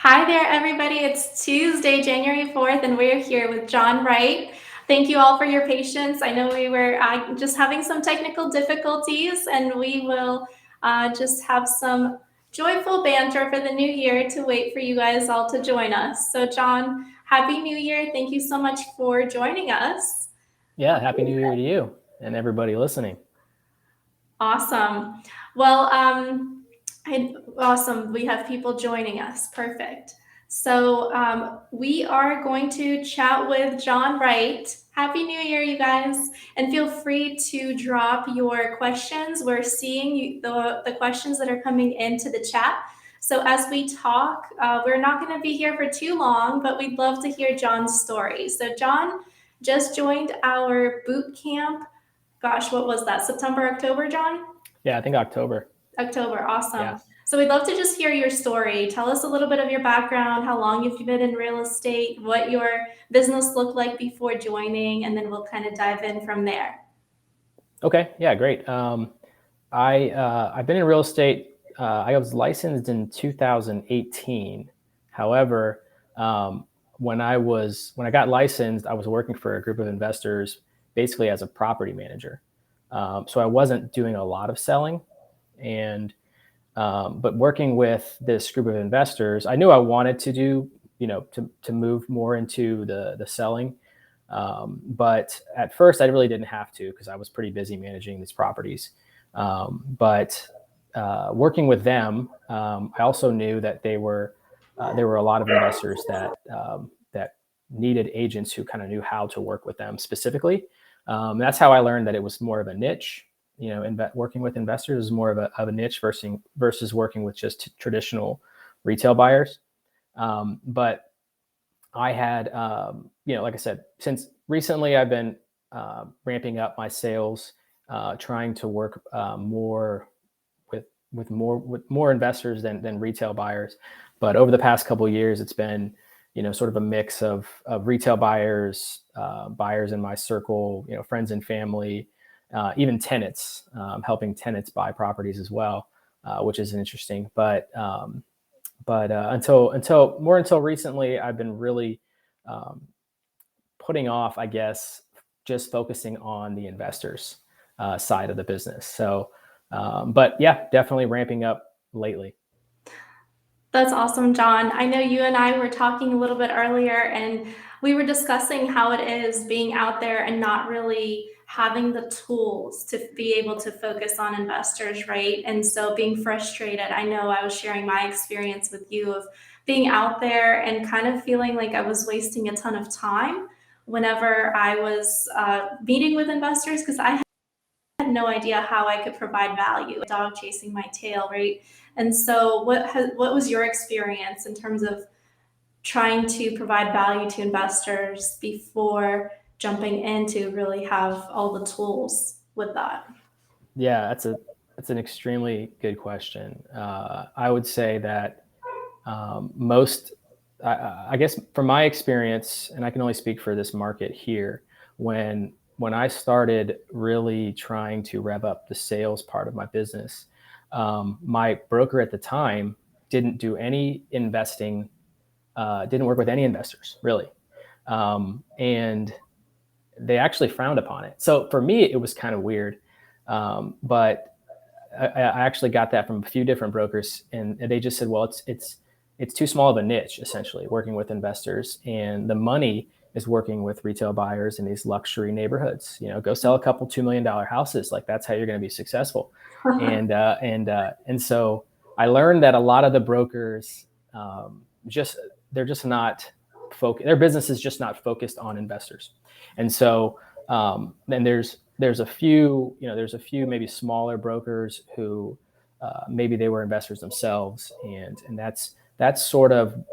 Hi there, everybody. It's Tuesday, January 4th, and we're here with John Wright. Thank you all for your patience. I know we were just having some technical difficulties, and we will just have some joyful banter for the new year to wait for you guys all to join us. So, John, Happy New Year. Thank you so much for joining us. Yeah, Happy New Year to you and everybody listening. Awesome. Well, awesome. We have people joining us. Perfect. So we are going to chat with John Wright. Happy New Year, you guys. And feel free to drop your questions. We're seeing the questions that are coming into the chat. So as we talk, we're not going to be here for too long, but we'd love to hear John's story. So John just joined our boot camp. Gosh, what was that? September, October, John? Yeah, I think October. October, awesome. Yeah. So we'd love to just hear your story. Tell us a little bit of your background, how long you've been in real estate, what your business looked like before joining, and then we'll kind of dive in from there. Okay. Yeah, great. I've been in real estate. I was licensed in 2018. However, when I got licensed, I was working for a group of investors, basically as a property manager. So I wasn't doing a lot of selling, but working with this group of investors, I knew I wanted to do, to move more into the selling. But at first, I really didn't have to because I was pretty busy managing these properties. But working with them, I also knew that there were a lot of investors that needed agents who kind of knew how to work with them specifically. That's how I learned that it was more of a niche. Working with investors is more of a niche versus working with just traditional retail buyers. But I had, like I said, since recently I've been ramping up my sales, trying to work more with more investors than retail buyers. But over the past couple of years, it's been sort of a mix of retail buyers, buyers in my circle, friends and family, even tenants, helping tenants buy properties as well, which is interesting. But until recently, I've been really putting off, I guess, just focusing on the investors side of the business. So, but yeah, definitely ramping up lately. That's awesome, John. I know you and I were talking a little bit earlier, and we were discussing how it is being out there and not really having the tools to be able to focus on investors, right? And so being frustrated. I know I was sharing my experience with you of being out there and kind of feeling like I was wasting a ton of time whenever I was meeting with investors because I had no idea how I could provide value. A dog chasing my tail, right? And so, what was your experience in terms of trying to provide value to investors before jumping in to really have all the tools with that? Yeah, that's an extremely good question. I would say that I guess from my experience, and I can only speak for this market here, when I started really trying to rev up the sales part of my business, my broker at the time didn't do any investing, didn't work with any investors really, and they actually frowned upon it. So for me, it was kind of weird, but I actually got that from a few different brokers, and they just said, well, it's too small of a niche, essentially, working with investors, and the money is working with retail buyers in these luxury neighborhoods. Go sell a couple $2 million houses. Like, that's how you're going to be successful. And so I learned that a lot of the brokers they're just not focused. Their business is just not focused on investors. And so then there's a few maybe smaller brokers who maybe they were investors themselves, and that's sort of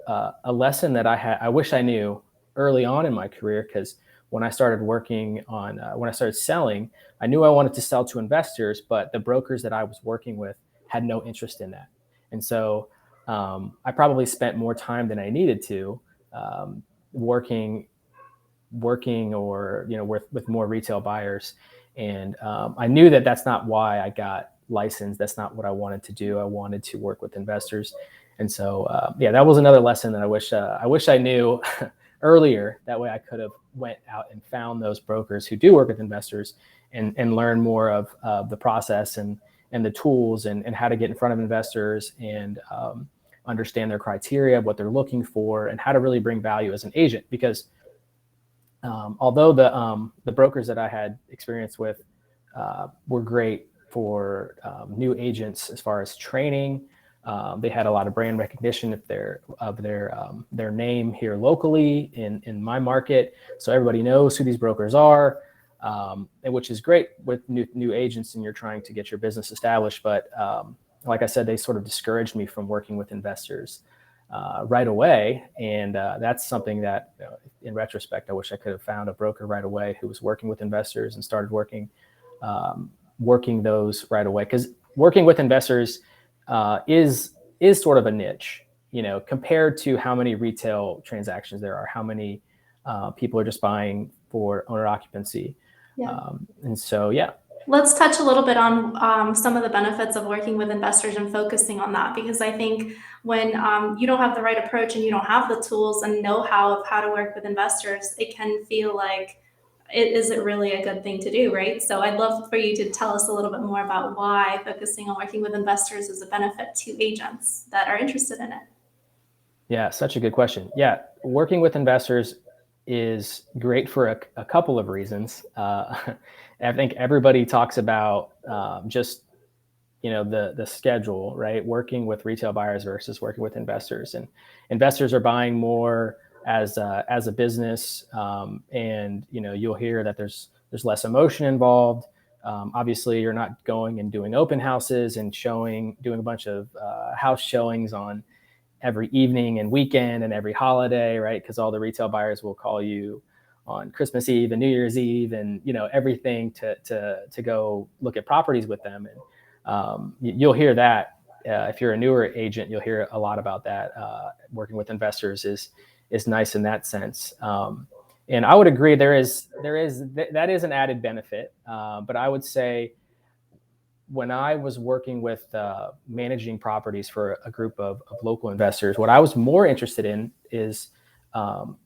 a lesson that I wish I knew early on in my career, because when I started when I started selling, I knew I wanted to sell to investors, but the brokers that I was working with had no interest in that. And so I probably spent more time than I needed to working or with more retail buyers. And I knew that that's not why I got licensed. That's not what I wanted to do. I wanted to work with investors. And so, yeah, that was another lesson that I wish I knew earlier. That way I could have went out and found those brokers who do work with investors and learn more of the process and the tools and how to get in front of investors and understand their criteria, what they're looking for, and how to really bring value as an agent. Because although the brokers that I had experience with were great for new agents as far as training, they had a lot of brand recognition of their name here locally in my market, so everybody knows who these brokers are, and which is great with new agents and you're trying to get your business established. But like I said, they sort of discouraged me from working with investors right away. And that's something that, in retrospect, I wish I could have found a broker right away who was working with investors and started working those right away. Because working with investors is sort of a niche, compared to how many retail transactions there are, how many people are just buying for owner occupancy. Yeah. And so, yeah. Let's touch a little bit on some of the benefits of working with investors and focusing on that, because I think when you don't have the right approach and you don't have the tools and know-how of how to work with investors, it can feel like is it really a good thing to do, right? So I'd love for you to tell us a little bit more about why focusing on working with investors is a benefit to agents that are interested in it. Yeah, such a good question. Yeah, working with investors is great for a couple of reasons. I think everybody talks about just the schedule, right? Working with retail buyers versus working with investors, and investors are buying more as a business, and you'll hear that there's less emotion involved. Obviously, you're not going and doing open houses and doing a bunch of house showings on every evening and weekend and every holiday, right? Because all the retail buyers will call you on Christmas Eve and New Year's Eve and everything to go look at properties with them. And you'll hear that if you're a newer agent, you'll hear a lot about that. Working with investors is nice in that sense. And I would agree that is an added benefit. But I would say, when I was working with managing properties for a group of local investors, what I was more interested in is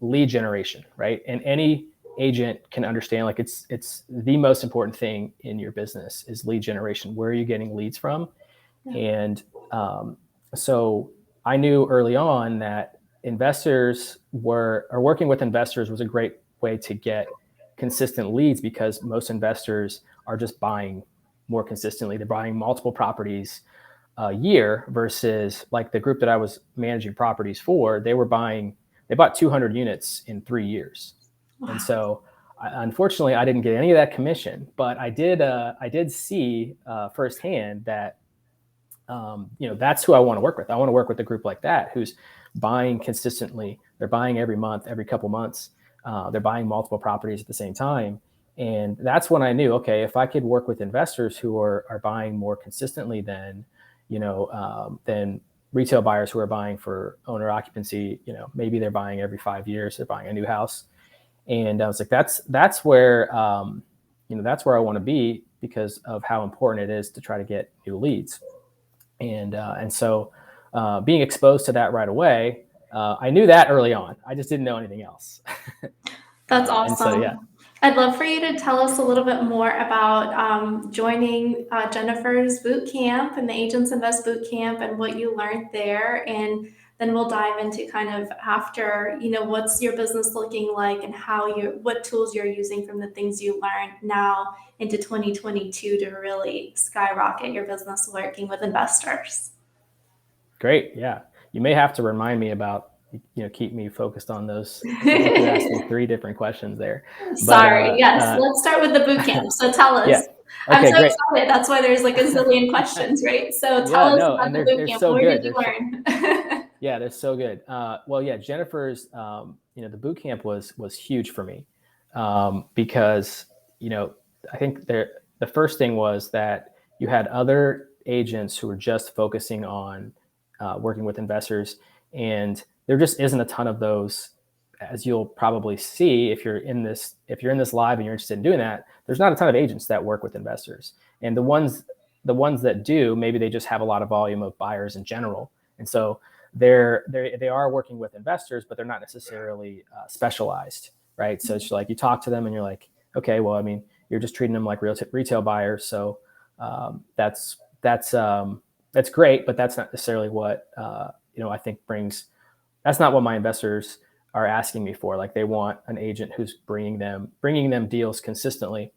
lead generation, right? And any agent can understand, like, it's the most important thing in your business is lead generation. Where are you getting leads from? Yeah. And so I knew early on that working with investors was a great way to get consistent leads, because most investors are just buying more consistently. They're buying multiple properties a year, versus like the group that I was managing properties for, they bought 200 units in 3 years. Wow. And so unfortunately I didn't get any of that commission, but I did see firsthand that that's who I want to work with. I want to work with a group like that, who's buying consistently. They're buying every month, every couple months. They're buying multiple properties at the same time. And that's when I knew, okay, if I could work with investors who are buying more consistently than retail buyers who are buying for owner occupancy, maybe they're buying every 5 years, they're buying a new house. And I was like, that's where that's where I want to be, because of how important it is to try to get new leads. And so being exposed to that right away, I knew that early on. I just didn't know anything else. That's awesome. And so, yeah. I'd love for you to tell us a little bit more about joining Jennifer's Bootcamp and the Agents Invest Bootcamp and what you learned there. And then we'll dive into kind of after, what's your business looking like and what tools you're using from the things you learned now into 2022 to really skyrocket your business working with investors. Great. Yeah. You may have to remind me about, keep me focused on those. You're asking 3 different questions there. Sorry. Yes. Let's start with the bootcamp. So tell us. Yeah. Okay, I'm so great. excited. That's why there's like a zillion questions, right? So tell us about the bootcamp. So Where good. did you learn? Yeah, they're so good. Well, yeah, Jennifer's, the bootcamp was huge for me, because, I think the first thing was that you had other agents who were just focusing on working with investors, and there just isn't a ton of those, as you'll probably see if you're in this live and you're interested in doing that. There's not a ton of agents that work with investors, and the ones that do, maybe they just have a lot of volume of buyers in general, and so they are working with investors, but they're not necessarily specialized, right? So it's like you talk to them and you're like, okay, well, I mean, you're just treating them like retail buyers, so that's great, but that's not necessarily what I think brings. That's not what my investors are asking me for. Like, they want an agent who's bringing them deals consistently.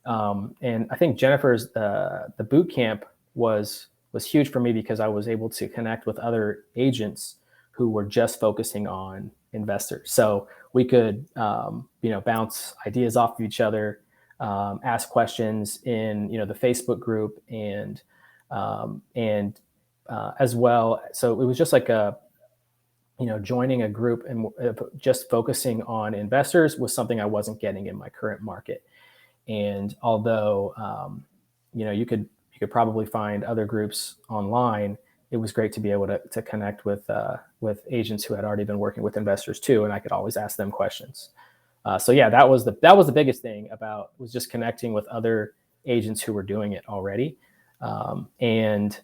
And I think Jennifer's the boot camp was huge for me because I was able to connect with other agents who were just focusing on investors. So we could bounce ideas off of each other, ask questions in the Facebook group, and as well. So it was just like joining a group and just focusing on investors was something I wasn't getting in my current market. And although you could probably find other groups online, it was great to be able to connect with agents who had already been working with investors too, and I could always ask them questions. So yeah, that was the biggest thing was just connecting with other agents who were doing it already, and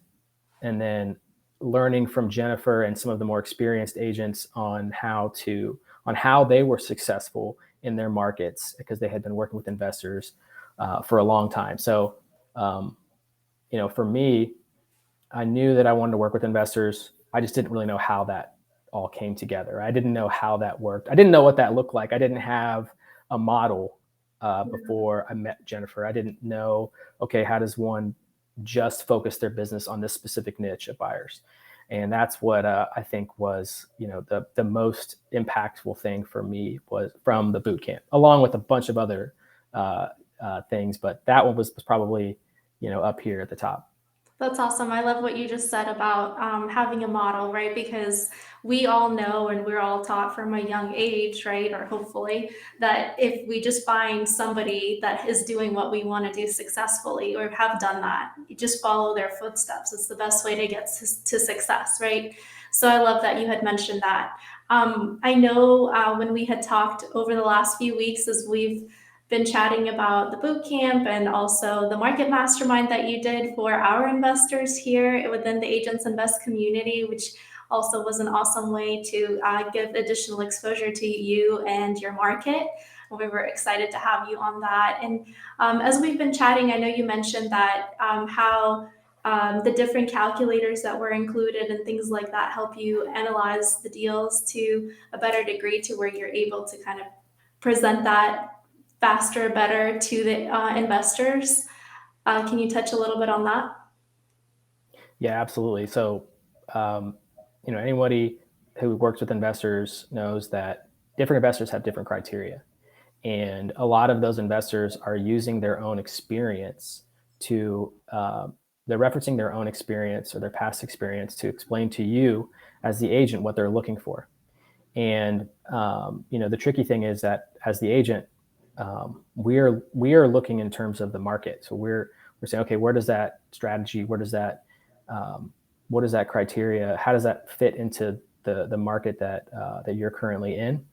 then learning from Jennifer and some of the more experienced agents on how they were successful in their markets, because they had been working with investors for a long time. So, for me, I knew that I wanted to work with investors. I just didn't really know how that all came together. I didn't know how that worked. I didn't know what that looked like. I didn't have a model before I met Jennifer. I didn't know, okay, how does one just focus their business on this specific niche of buyers? And that's what I think was, the most impactful thing for me was from the boot camp, along with a bunch of other things. But that one was probably, up here at the top. That's awesome. I love what you just said about having a model, right? Because we all know and we're all taught from a young age, right? Or hopefully, that if we just find somebody that is doing what we want to do successfully or have done that, you just follow their footsteps. It's the best way to get to success, right? So I love that you had mentioned that. I know when we had talked over the last few weeks, as we've been chatting about the boot camp and also the market mastermind that you did for our investors here within the Agents Invest community, which also was an awesome way to give additional exposure to you and your market. We were excited to have you on that. And as we've been chatting, I know you mentioned that how the different calculators that were included and things like that help you analyze the deals to a better degree, to where you're able to kind of present that faster, better to the investors. Can you touch a little bit on that? Yeah, absolutely. So, anybody who works with investors knows that different investors have different criteria. And a lot of those investors are using their own experience they're referencing their own experience or their past experience to explain to you as the agent what they're looking for. And, the tricky thing is that as the agent, we are looking in terms of the market. So we're saying, okay, where does that strategy, what is that criteria, how does that fit into the market that you're currently in?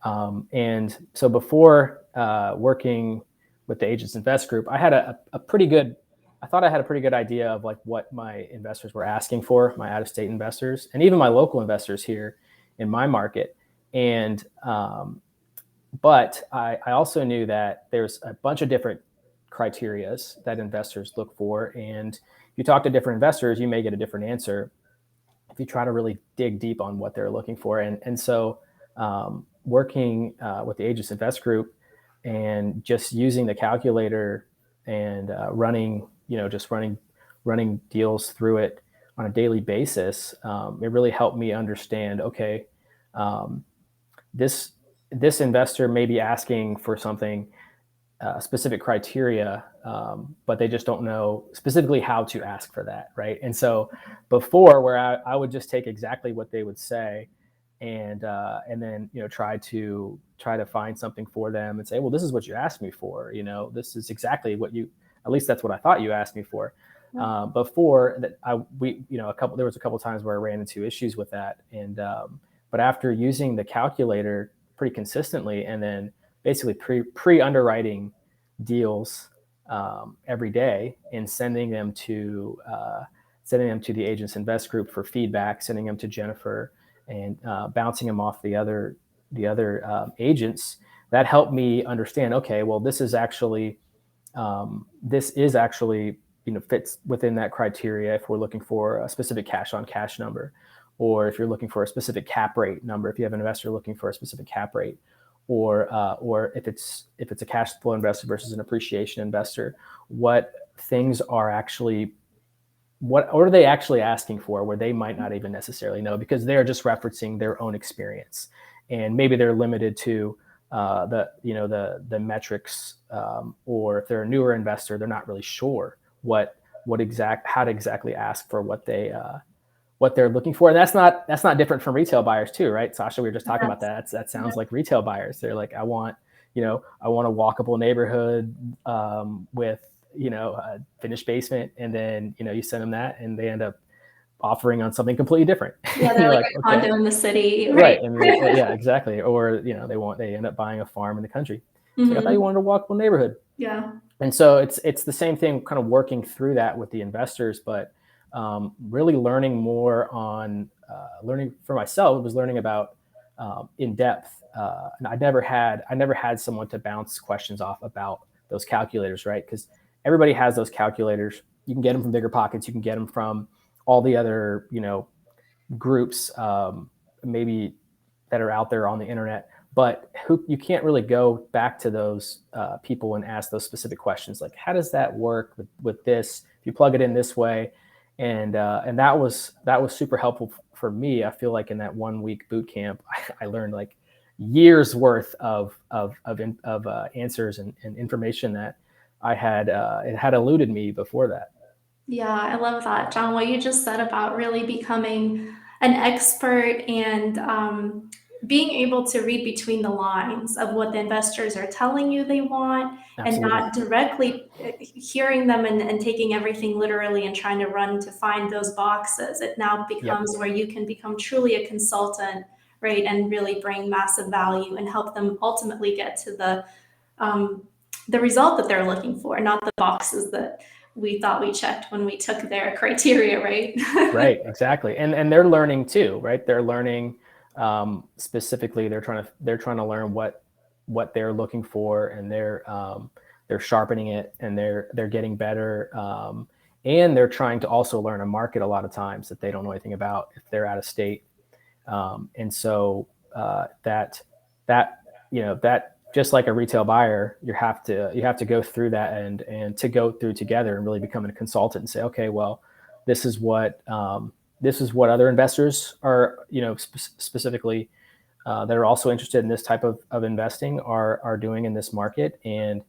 And so before working with the Agents Invest group, I had I thought I had a pretty good idea of like what my investors were asking for, my out-of-state investors, and even my local investors here in my market. And but I also knew that there's a bunch of different criterias that investors look for. And if you talk to different investors, you may get a different answer if you try to really dig deep on what they're looking for. And so working with the Agents Invest group and just using the calculator and running deals through it on a daily basis, it really helped me understand, okay, this investor may be asking for something, specific criteria, but they just don't know specifically how to ask for that, right? And so before, where I would just take exactly what they would say and then try to find something for them and say, well, this is what you asked me for, this is exactly what at least that's what I thought you asked me for. Before that, there was a couple times where I ran into issues with that, and but after using the calculator pretty consistently, and then basically pre-underwriting deals every day and sending them to sending them to the Agents Invest group for feedback, sending them to Jennifer, and bouncing them off the other agents. That helped me understand, okay, well, this is actually fits within that criteria if we're looking for a specific cash on cash number, or if you're looking for a specific cap rate number, if you have an investor looking for a specific cap rate, or if it's a cash flow investor versus an appreciation investor, what things are actually, what are they actually asking for, where they might not even necessarily know, because they're just referencing their own experience, and maybe they're limited to the metrics, or if they're a newer investor, they're not really sure how to exactly ask for what they're looking for. And that's not different from retail buyers too, right? Sasha, we were just talking about that. That sounds like retail buyers. They're like, I want a walkable neighborhood with a finished basement, and then you send them that, and they end up offering on something completely different. Yeah, they're like a condo in the city, right? And yeah, exactly. Or they end up buying a farm in the country. It's like, I thought you wanted a walkable neighborhood. Yeah. And so it's the same thing, kind of working through that with the investors, but really learning more on learning for myself was learning about in depth. And I never had someone to bounce questions off about those calculators, right? Because everybody has those calculators. You can get them from Bigger Pockets. You can get them from all the other groups maybe that are out there on the internet. But you can't really go back to those people and ask those specific questions, like, how does that work with this? If you plug it in this way, and that was super helpful for me. I feel like in that 1 week boot camp, I learned like years worth of answers and information that it had eluded me before that. Yeah, I love that, John. What you just said about really becoming an expert and being able to read between the lines of what the investors are telling you they want, and Absolutely. not directly hearing them and taking everything literally and trying to run to find those boxes. It now becomes where you can become truly a consultant, right? And really bring massive value and help them ultimately get to the result that they're looking for, not the boxes that we thought we checked when we took their criteria, right? Right, exactly. And they're learning too, right? They're learning specifically. They're trying to learn what they're looking for, and they're sharpening it, and they're getting better. And they're trying to also learn a market a lot of times that they don't know anything about if they're out of state. And so that just like a retail buyer, you have to go through that and to go through together and really become a consultant and say, okay, well, this is what other investors are, specifically that are also interested in this type of investing are doing in this market, and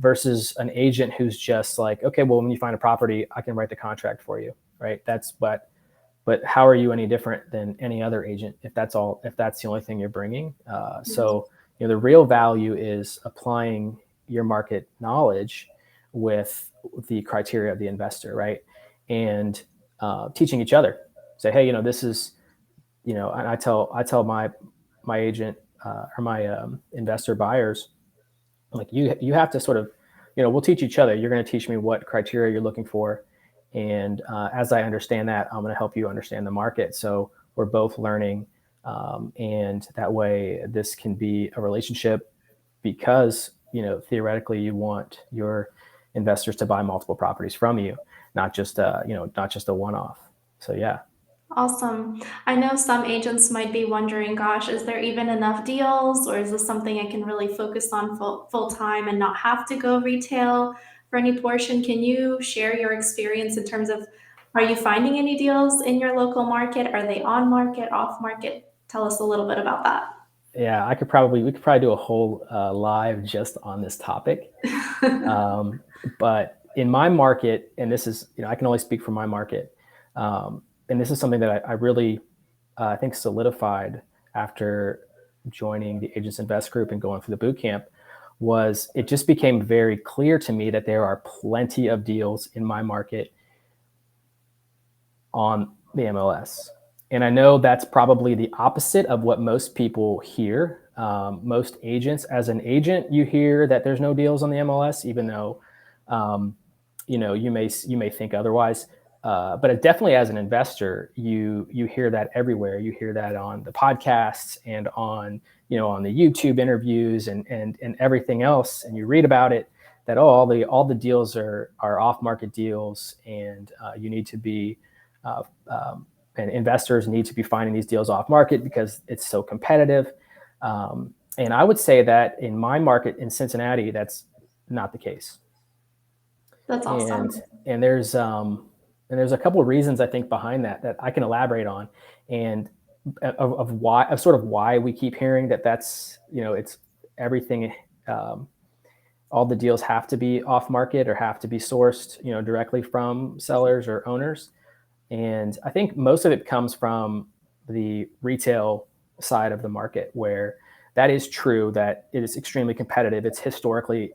versus an agent who's just like, okay, well, when you find a property, I can write the contract for you, right? But how are you any different than any other agent if that's the only thing you're bringing? So the real value is applying your market knowledge with the criteria of the investor, right? And teaching each other. Say, hey, this is, and I tell my agent or my investor buyers, like, you have to sort of, we'll teach each other. You're going to teach me what criteria you're looking for, and as I understand that, I'm going to help you understand the market. So we're both learning. And that way this can be a relationship, because, theoretically you want your investors to buy multiple properties from you, not just a one-off. So, yeah. Awesome. I know some agents might be wondering, gosh, is there even enough deals, or is this something I can really focus on full time and not have to go retail for any portion? Can you share your experience in terms of, are you finding any deals in your local market? Are they on market, off market? Tell us a little bit about that. Yeah, we could probably do a whole live just on this topic. But in my market, and this is, I can only speak for my market, and this is something that I really, I think, solidified after joining the Agents Invest group and going through the boot camp, was it just became very clear to me that there are plenty of deals in my market on the MLS. And I know that's probably the opposite of what most people hear. Most agents, as an agent, you hear that there's no deals on the MLS, even though, you may think otherwise. but definitely as an investor, you hear that everywhere. You hear that on the podcasts and on on the YouTube interviews and everything else, and you read about it that all the deals are off market deals, and you need to be and investors need to be finding these deals off market because it's so competitive. And I would say that in my market in Cincinnati, that's not the case. That's And awesome. and there's a couple of reasons I think behind that I can elaborate on, and of sort of why we keep hearing that that's it's everything. Um, all the deals have to be off market or have to be sourced directly from sellers or owners. And I think most of it comes from the retail side of the market, where that is true, that it is extremely competitive. It's historically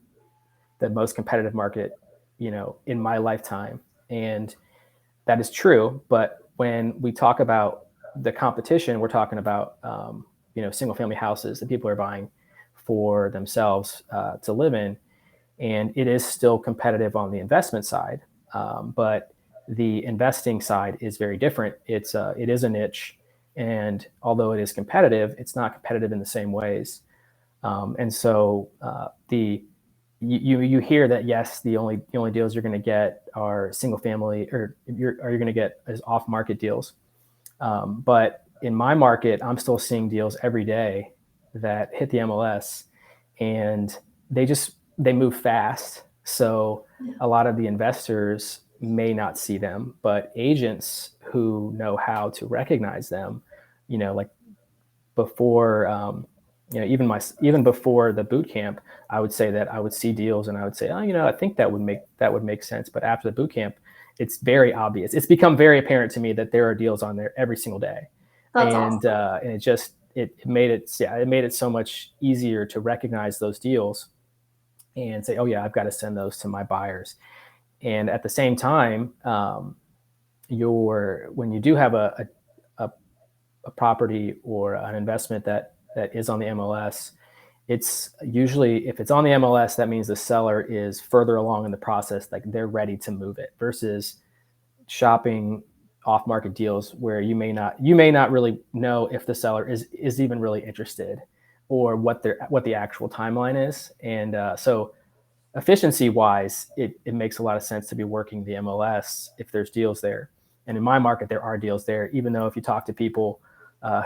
the most competitive market, in my lifetime. And that is true. But when we talk about the competition, we're talking about, single family houses that people are buying for themselves to live in. And it is still competitive on the investment side. But the investing side is very different. It is a niche. And although it is competitive, it's not competitive in the same ways. And so the you hear that, yes, the only deals you're going to get are single family, or you're going to get as off market deals. But in my market, I'm still seeing deals every day that hit the MLS, and they move fast. So Yeah. a lot of the investors may not see them, but agents who know how to recognize them, like before, even before the boot camp, I would say that I would see deals and I would say, oh, I think that would make sense. But after the boot camp, it's very obvious. It's become very apparent to me that there are deals on there every single day, That's and awesome. it made it so much easier to recognize those deals and say, oh yeah, I've got to send those to my buyers. And at the same time, when you do have a, a property or an investment that is on the MLS, it's usually, if it's on the MLS, that means the seller is further along in the process, like they're ready to move it, versus shopping off market deals where you may not really know if the seller is even really interested, or what the actual timeline is. And so efficiency wise, it makes a lot of sense to be working the MLS if there's deals there. And in my market, there are deals there, even though if you talk to people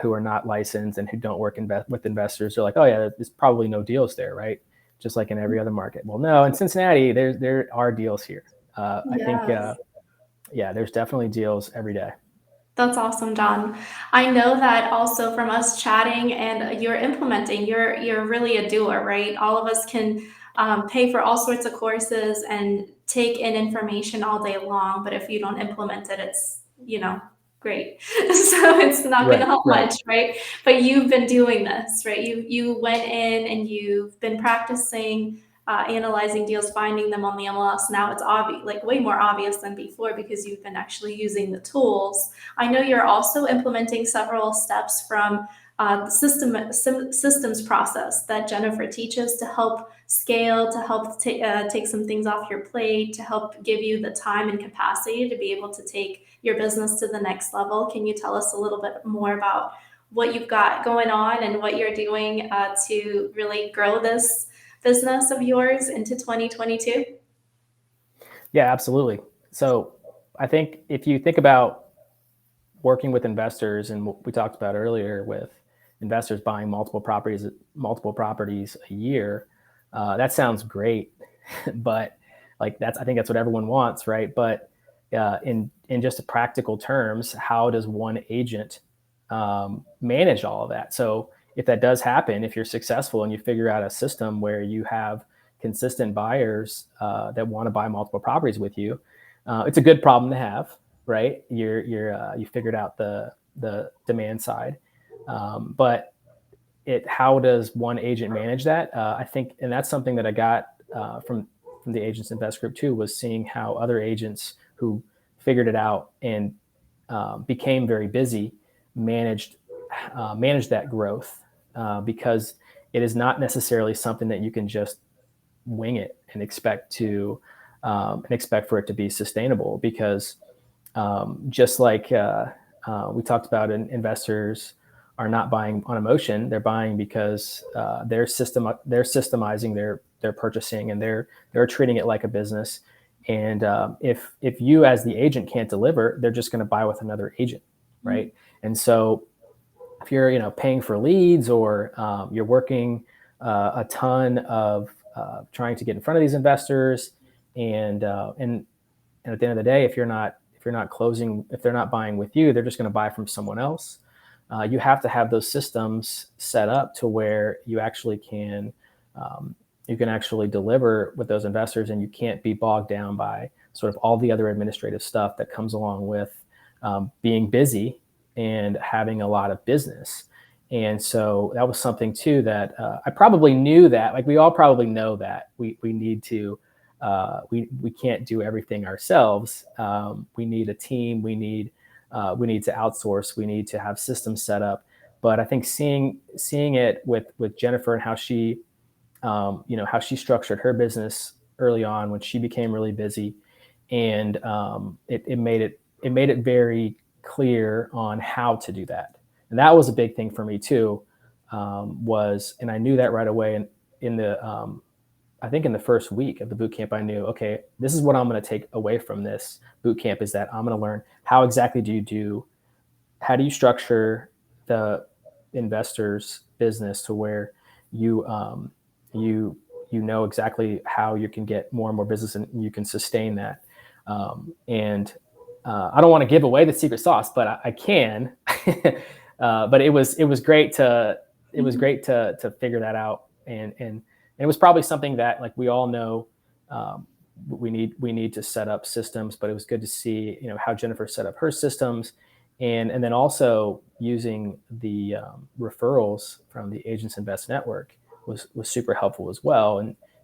who are not licensed and who don't work with investors, they're like, oh yeah, there's probably no deals there, right? Just like in every other market. Well, no, in Cincinnati, there are deals here. I think, Yes. yeah, there's definitely deals every day. That's awesome, John. I know that also from us chatting and you're implementing, you're really a doer, right? All of us can pay for all sorts of courses and take in information all day long, but if you don't implement it, it's great. So it's not going to Right, help right. much, right? But you've been doing this, right? You went in and you've been practicing analyzing deals, finding them on the MLS. Now it's obvious, like way more obvious than before because you've been actually using the tools. I know you're also implementing several steps from the systems process that Jennifer teaches to help scale, to help take some things off your plate, to help give you the time and capacity to be able to take your business to the next level. Can you tell us a little bit more about what you've got going on and what you're doing to really grow this business of yours into 2022? Yeah, absolutely. So I think if you think about working with investors, and what we talked about earlier with investors buying multiple properties a year, that sounds great. But like, I think that's what everyone wants, right? But in just a practical terms, how does one agent manage all of that? So if that does happen, if you're successful and you figure out a system where you have consistent buyers that want to buy multiple properties with you, it's a good problem to have, right? You figured out the demand side, but how does one agent manage that? I think, and that's something that I got from the Agents Invest group too, was seeing how other agents who figured it out and became very busy managed that growth, because it is not necessarily something that you can just wing it and expect for it to be sustainable, because Just like we talked about, investors are not buying on emotion; they're buying because they're systemizing their purchasing, and they're treating it like a business. And if you as the agent can't deliver, they're just going to buy with another agent, right? And so if you're paying for leads, or you're working a ton of trying to get in front of these investors, and at the end of the day, if you're not closing, if they're not buying with you, they're just going to buy from someone else. You have to have those systems set up to where you can actually deliver with those investors, and you can't be bogged down by sort of all the other administrative stuff that comes along with being busy and having a lot of business. And so that was something too that I probably knew that, like we all probably know that we need to, we can't do everything ourselves. We need a team. We need to outsource. We need to have systems set up. But I think seeing it with Jennifer, and how she, how she structured her business early on when she became really busy, and it made it very clear on how to do that. And that was a big thing for me too. And I knew that right away. And I think in the first week of the boot camp, I knew, okay, this is what I'm going to take away from this boot camp, is that I'm going to learn how exactly how do you structure the investor's business to where you know exactly how you can get more and more business, and you can sustain that. And I don't want to give away the secret sauce, but I can. But it was great to figure that out, and it was probably something that, like, we all know we need to set up systems. But it was good to see how Jennifer set up her systems, and then also using the referrals from the Agents Invest Network was super helpful as well,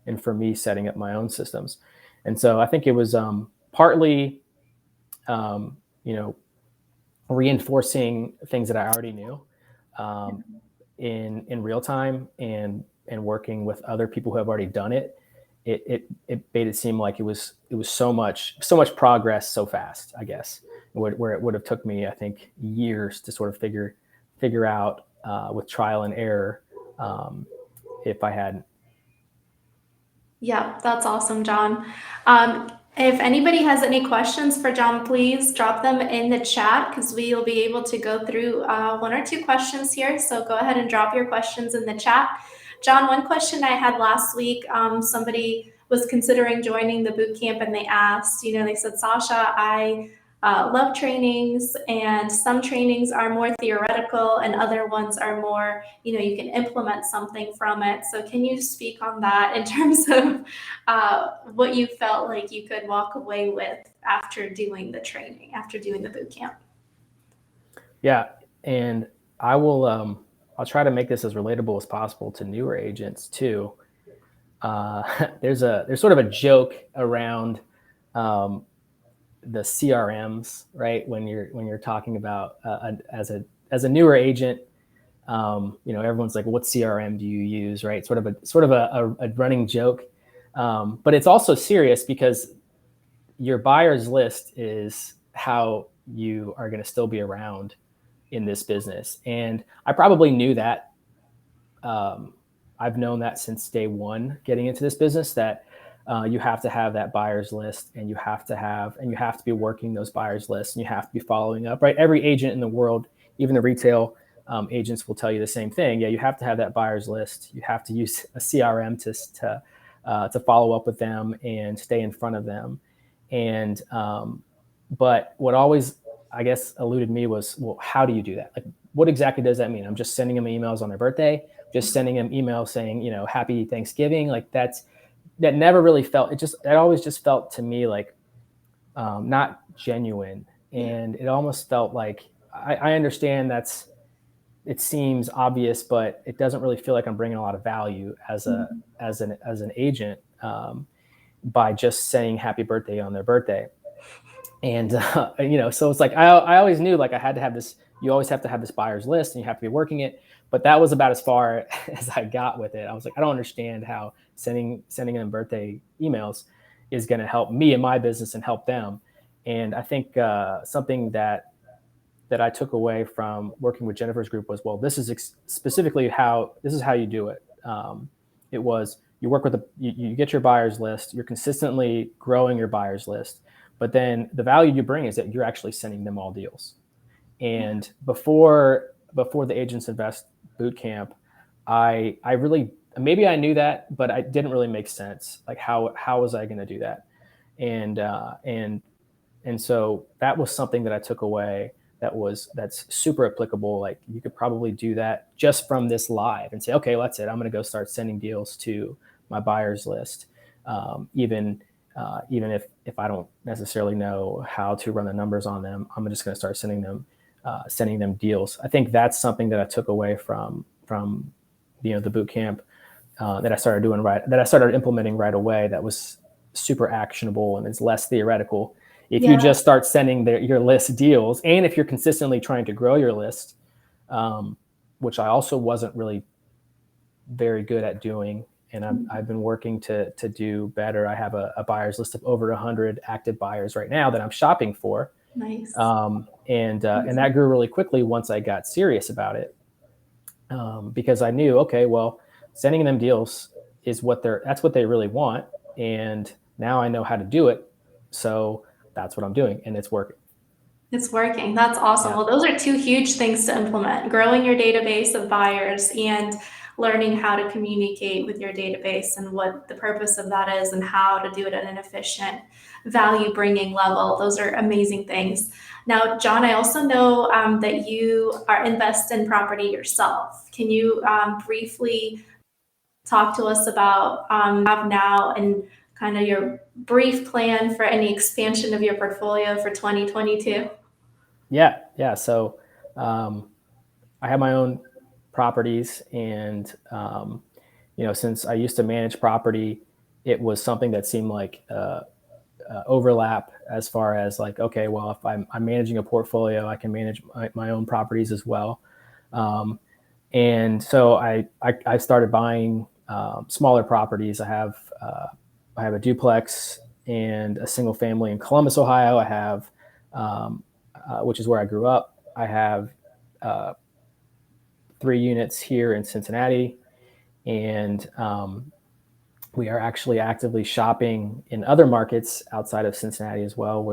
and for me setting up my own systems. And so I think it was partly reinforcing things that I already knew in real time, and working with other people who have already done it. It made it seem like it was so much progress so fast, I guess, where it would have took me, I think, years to sort of figure out with trial and error if I hadn't. Yeah, that's awesome, John. If anybody has any questions for John, please drop them in the chat, because we will be able to go through one or two questions here. So go ahead and drop your questions in the chat. John, one question I had last week, somebody was considering joining the boot camp, and they asked, they said, Sasha, I love trainings, and some trainings are more theoretical and other ones are more, you can implement something from it. So can you speak on that in terms of what you felt like you could walk away with after doing the training, after doing the boot camp? Yeah, and I'll try to make this as relatable as possible to newer agents too. There's sort of a joke around the CRMs, right? When you're talking about as a newer agent, everyone's like, "What CRM do you use?" Right? Sort of a running joke, but it's also serious, because your buyer's list is how you are going to still be around in this business. And I probably knew that. I've known that since day one getting into this business, that you have to have that buyer's list, and you have to be working those buyers lists, and you have to be following up, right? Every agent in the world, even the retail agents, will tell you the same thing. Yeah, you have to have that buyer's list. You have to use a CRM to follow up with them and stay in front of them. And but what always, I guess, eluded me was, well, how do you do that? Like, what exactly does that mean? I'm just sending them emails on their birthday, just sending them emails saying, happy Thanksgiving. Like, that never really felt, it always just felt to me like not genuine. And it almost felt like, I understand it seems obvious, but it doesn't really feel like I'm bringing a lot of value as an agent by just saying happy birthday on their birthday. And so it's like, I always knew, like, I had to have this. You always have to have this buyer's list, and you have to be working it. But that was about as far as I got with it. I was like, I don't understand how sending them birthday emails is going to help me in my business and help them. And I think something that I took away from working with Jennifer's group was, well, this is specifically how you do it. It was, you work with you get your buyers list, you're consistently growing your buyers list, but then the value you bring is that you're actually sending them all deals. And before the Agents Invest Bootcamp, I really, maybe I knew that, but it didn't really make sense. Like how was I going to do that? And so that was something that I took away that's super applicable. Like you could probably do that just from this live and say, okay, well, that's it. I'm going to go start sending deals to my buyers list. Even if I don't necessarily know how to run the numbers on them, I'm just going to start sending them deals. I think that's something that I took away from the boot camp that I started implementing right away. That was super actionable and is less theoretical. If you just start sending your list deals, and if you're consistently trying to grow your list, which I also wasn't really very good at doing, and I've been working to do better. I have a buyers list of over 100 active buyers right now that I'm shopping for. Nice. And that grew really quickly once I got serious about it, because I knew, okay, well, sending them deals is that's what they really want, and now I know how to do it. So that's what I'm doing, and it's working. It's working. That's awesome. Yeah. Well, those are two huge things to implement: growing your database of buyers and learning how to communicate with your database and what the purpose of that is and how to do it at an efficient value bringing level. Those are amazing things. Now, John, I also know that you are invest in property yourself. Can you briefly talk to us about have now and kind of your brief plan for any expansion of your portfolio for 2022? Yeah. So I have my own properties, and since I used to manage property, it was something that seemed like overlap as far as like, okay, well, if I'm managing a portfolio, I can manage my own properties as well. And so I started buying smaller properties. I have a duplex and a single family in Columbus, Ohio. I have, which is where I grew up. I have 3 units here in Cincinnati, and we are actually actively shopping in other markets outside of Cincinnati as well.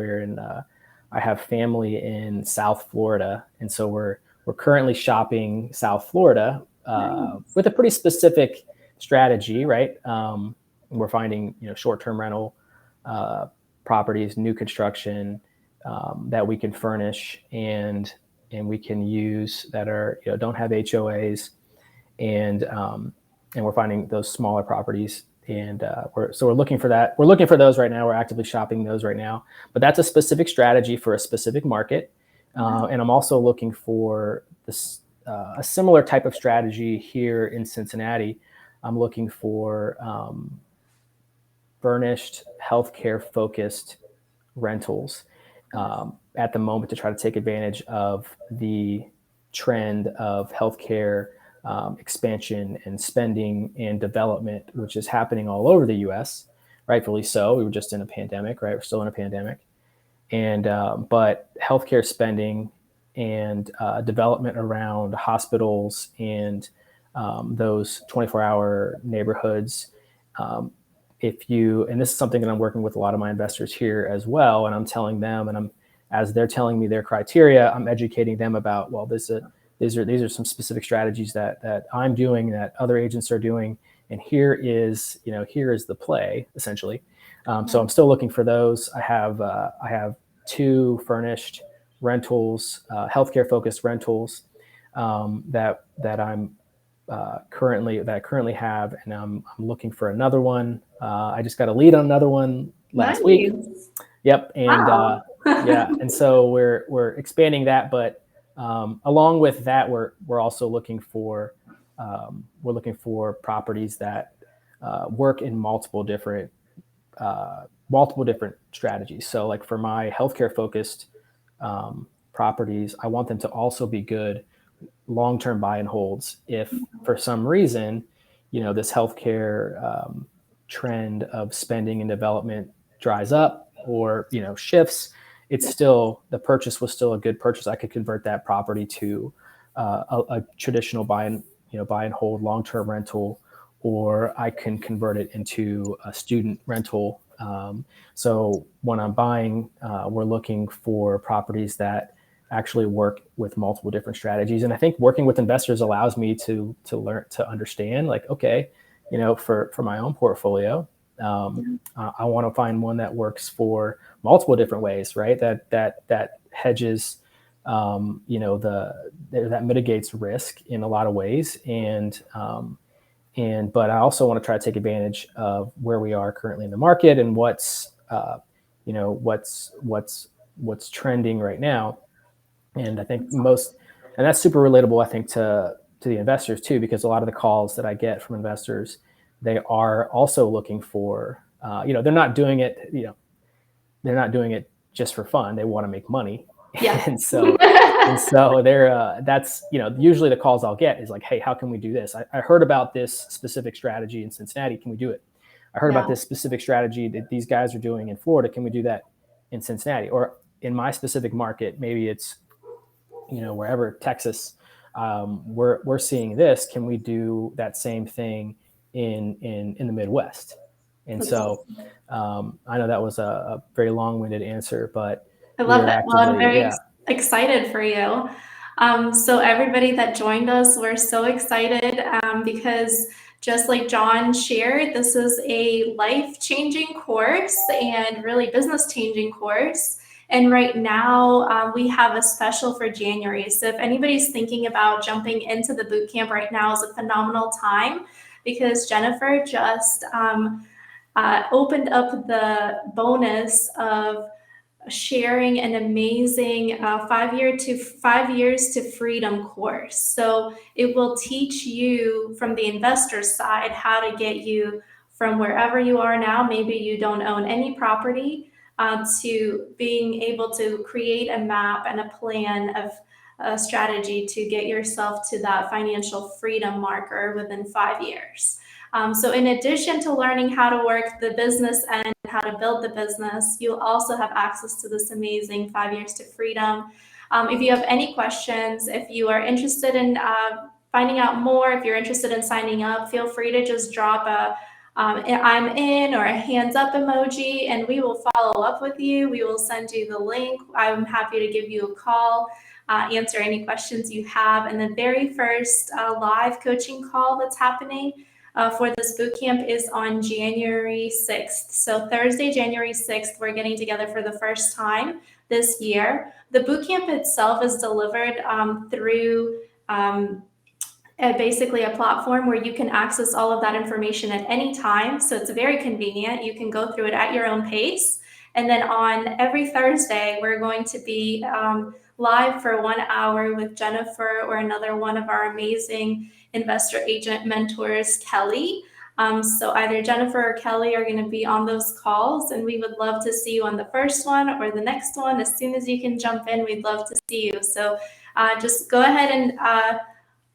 I have family in South Florida, and so we're currently shopping South Florida with a pretty specific strategy, right? We're finding short-term rental properties, new construction that we can furnish and we can use that are don't have HOAs, and we're finding those smaller properties, and we're looking for that. We're looking for those right now. We're actively shopping those right now, but that's a specific strategy for a specific market. And I'm also looking for this a similar type of strategy here in Cincinnati. I'm looking for furnished healthcare focused rentals at the moment to try to take advantage of the trend of healthcare expansion and spending and development, which is happening all over the U.S. Rightfully so. We were just in a pandemic, right? We're still in a pandemic, and but healthcare spending and development around hospitals and those 24-hour neighborhoods. And this is something that I'm working with a lot of my investors here as well, and I'm telling them, and as they're telling me their criteria, I'm educating them about, well, these are some specific strategies that I'm doing, that other agents are doing, and here is the play essentially. So I'm still looking for those. I have 2 furnished rentals, healthcare focused rentals that I'm currently have, and I'm looking for another one. I just got a lead on another one last week. Yep, and wow. yeah, and so we're expanding that, but along with that, we're also looking for properties that work in multiple different strategies. So, like for my healthcare focused properties, I want them to also be good long-term buy and holds. If for some reason, this healthcare trend of spending and development dries up or shifts, the purchase was still a good purchase. I could convert that property to a traditional buy and hold long-term rental, or I can convert it into a student rental. So when I'm buying, we're looking for properties that actually work with multiple different strategies. And I think working with investors allows me to learn, to understand, like, okay, for my own portfolio, I want to find one that works for multiple different ways, right? That hedges, that mitigates risk in a lot of ways. But I also want to try to take advantage of where we are currently in the market and what's trending right now. And I think and that's super relatable, I think, to the investors too, because a lot of the calls that I get from investors, they are also looking for, they're not doing it, they're not doing it just for fun. They want to make money. Yeah. and so they're that's usually the calls I'll get is like, hey, how can we do this? I heard about this specific strategy in Cincinnati. Can we do it? I heard about this specific strategy that these guys are doing in Florida. Can we do that in Cincinnati? Or in my specific market, maybe it's wherever, Texas, we're seeing this. Can we do that same thing in the Midwest? And so I know that was a very long-winded answer, but I love we're it. Well, I'm very actively, excited for you. So everybody that joined us, we're so excited because just like John shared, this is a life-changing course and really business-changing course. And right now, we have a special for January. So if anybody's thinking about jumping into the boot camp right now, is a phenomenal time because Jennifer just opened up the bonus of sharing an amazing 5 years to freedom course. So it will teach you from the investor side how to get you from wherever you are now, maybe you don't own any property, to being able to create a map and a plan of a strategy to get yourself to that financial freedom marker within 5 years. So in addition to learning how to work the business and how to build the business, you'll also have access to this amazing 5 years to freedom. If you have any questions, if you are interested in finding out more, if you're interested in signing up, feel free to just drop a I'm in or a hands up emoji, and we will follow up with you. We will send you the link. I'm happy to give you a call, answer any questions you have. And the very first live coaching call that's happening for this boot camp is on January 6th. So Thursday, January 6th, we're getting together for the first time this year. The boot camp itself is delivered through basically a platform where you can access all of that information at any time. So it's very convenient. You can go through it at your own pace. And then on every Thursday, we're going to be live for 1 hour with Jennifer or another one of our amazing investor agent mentors, Kelly. So either Jennifer or Kelly are going to be on those calls, and we would love to see you on the first one or the next one. As soon as you can jump in, we'd love to see you. So just go ahead and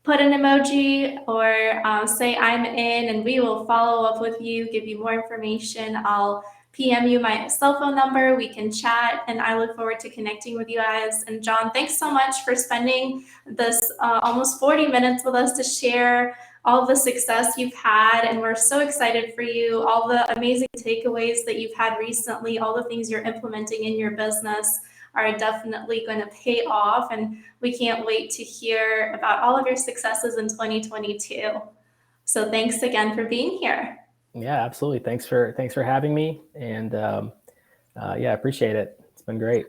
put an emoji or say I'm in, and we will follow up with you, give you more information. I'll PM you my cell phone number. We can chat, and I look forward to connecting with you guys. And John, thanks so much for spending this almost 40 minutes with us to share all the success you've had. And we're so excited for you, all the amazing takeaways that you've had recently, all the things you're implementing in your business are definitely going to pay off. And we can't wait to hear about all of your successes in 2022. So thanks again for being here. Yeah, absolutely. Thanks for having me. And I appreciate it. It's been great.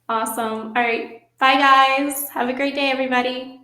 Awesome. All right. Bye, guys. Have a great day, everybody.